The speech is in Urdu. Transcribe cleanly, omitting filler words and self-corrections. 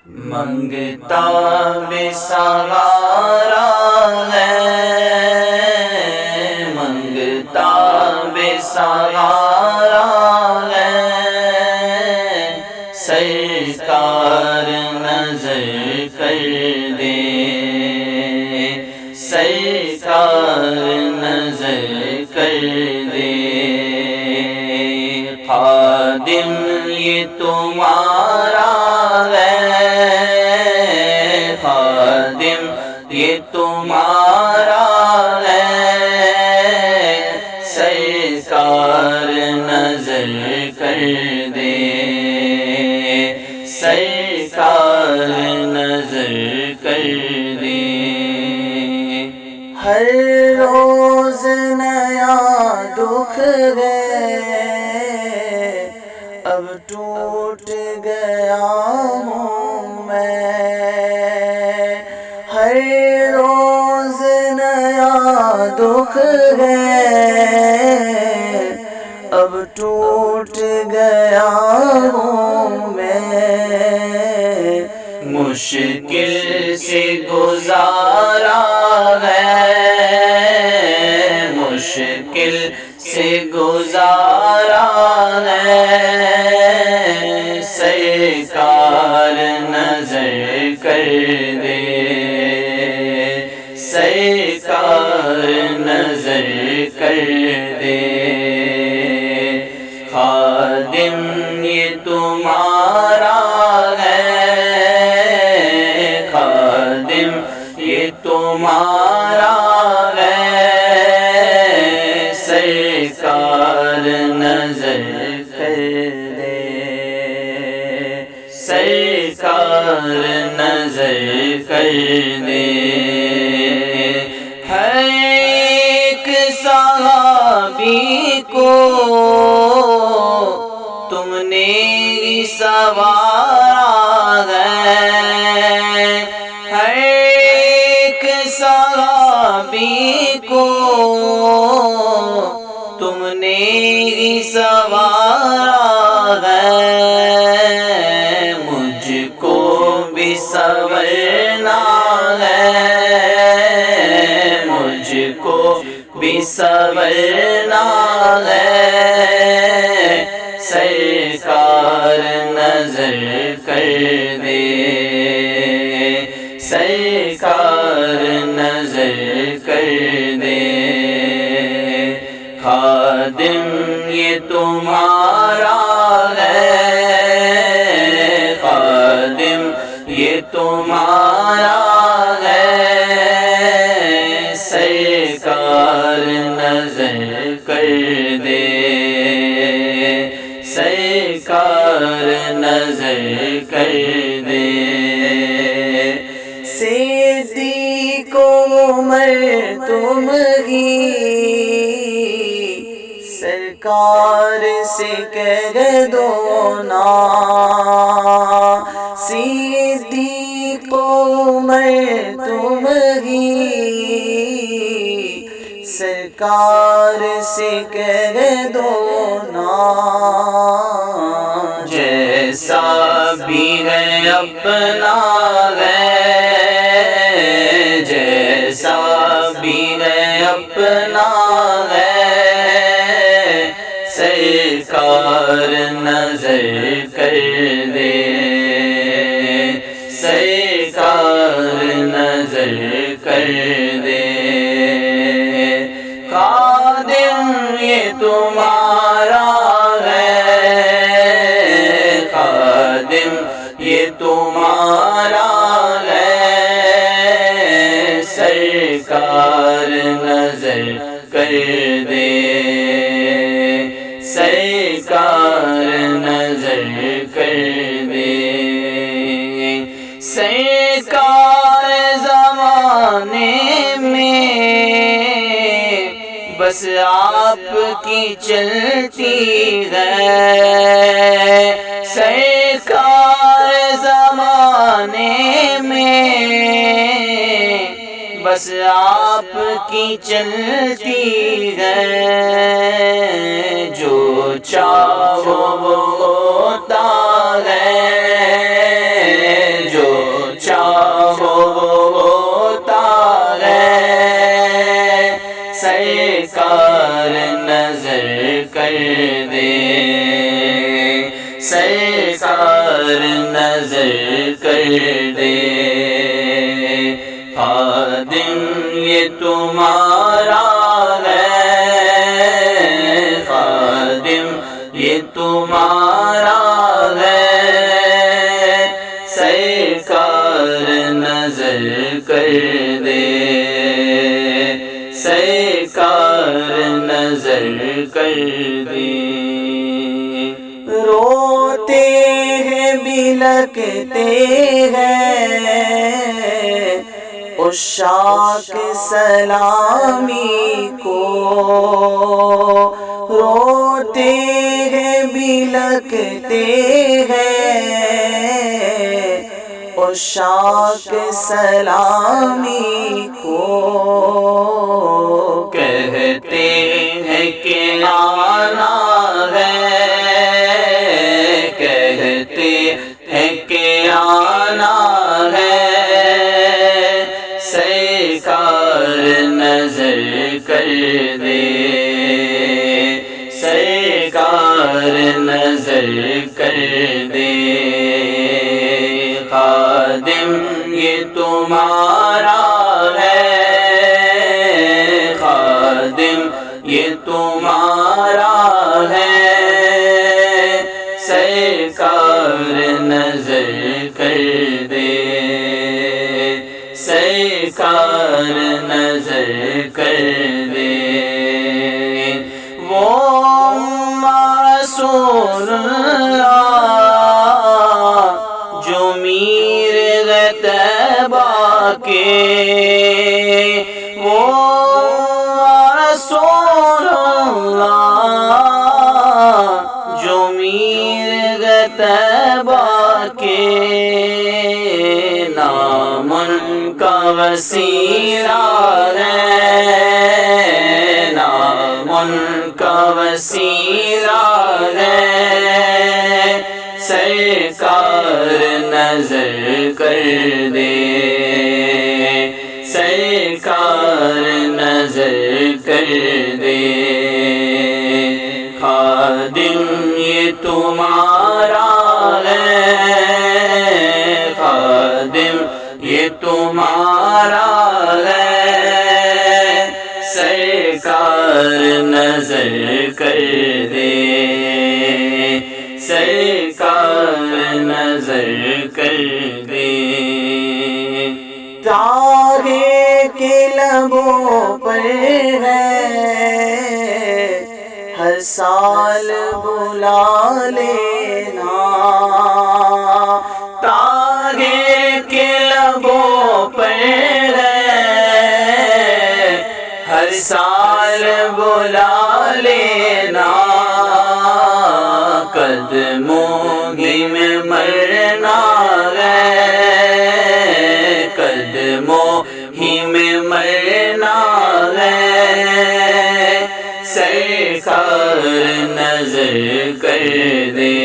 منگتا بے سہارا ہے، منگتا بے سہارا ہے، سرکار نظر کر دے، سرکار نظر کر دے۔ خادم یہ تمہارا ہے، خادم یہ تمہارا ہے، سرکار نظر کر دے، سرکار نظر کر دے۔ ہر روز نیا دکھ ہے، اب ٹوٹ گیا ہوں میں، ہر روز نیا دکھ ہے، اب ٹوٹ گیا ہوں میں، مشکل سے گزارا ہے، مشکل سے گزارا ہے، سرکار نظر کر دے، سرکار نظر کر دے۔ خادم یہ تمہارا ہے، خادم یہ تمہارا ہے، سرکار نظر کر دے، سرکار نظر کر دے۔ ہر ایک صحابی کو تم نے ہی سنوارا ہے، ہر ایک صحابی کو تم نے ہی سنوارا ہے، مجھ کو بھی سنورنا ہے، مجھ کو بھی سنورنا ہے، سرکار نظر کر دے، سرکار نظر کر دے۔ خادم یہ تمہارا ہے، خادم یہ تمہارا ہے، سرکار نظر کر دے، سرکار نظر کر دے۔ صدیق عمر تم ہی سرکار سے کہہ دو نا، صدیق عمر تم ہی سرکار سے کہہ دو نا، جیسا بھی ہے اپنا ہے، جیسا بھی ہے اپنا ہے، سرکار نظر کر دے، سرکار نظر کر دے۔ خادم یہ تمہارا ہے، خادم یہ تمہارا ہے، سرکار نظر کر دے، سرکار نظر کر دے۔ سرکار زمانے میں بس آپ کی چلتی ہے، سرکار زمانے میں بس آپ کی چلتی ہے، جو چاہو وہ ہوتا ہے، جو نظر کر دے، خادم یہ تمہارا ہے، خادم یہ تمہارا ہے، سرکار نظر کر دے، سرکار نظر کر دے۔ روتے ہیں بلکتے ہیں عشاق سلامی کو، روتے ہیں بلکتے ہیں عشاق سلامی کو، کہتے ہیں کہ آنا ہے، کہتے ہیں کہ آنا ہے، سرکار نظر کر دے، سرکار نظر کر دے، خادم یہ تمہارا ہے، خادم یہ تمہارا ہے، سرکار نظر کر دے، سرکار نظر کر دے۔ وہ رسول اللہ جو میر طیبہ کے، وہ رسول اللہ جو میر طیبہ کے، نام ان کا وسیلہ ہے، نام ان کا وسیلہ ہے، سرکار نظر کر دے، سرکار نظر کر دے، خادم یہ تمہارا ہے، خادم یہ تمہارا ہے، سرکار نظر کر دے، سرکار نظر کر دے۔ طاہے کے لبوں پر ہے ہر سال بلا لینا، طاہے کے لبوں پر ہے ہر سال بلا لینا، قدموں ہی میں مرنا ہے، قدموں ہی میں مرنا ہے، سرکار نظر کر دے،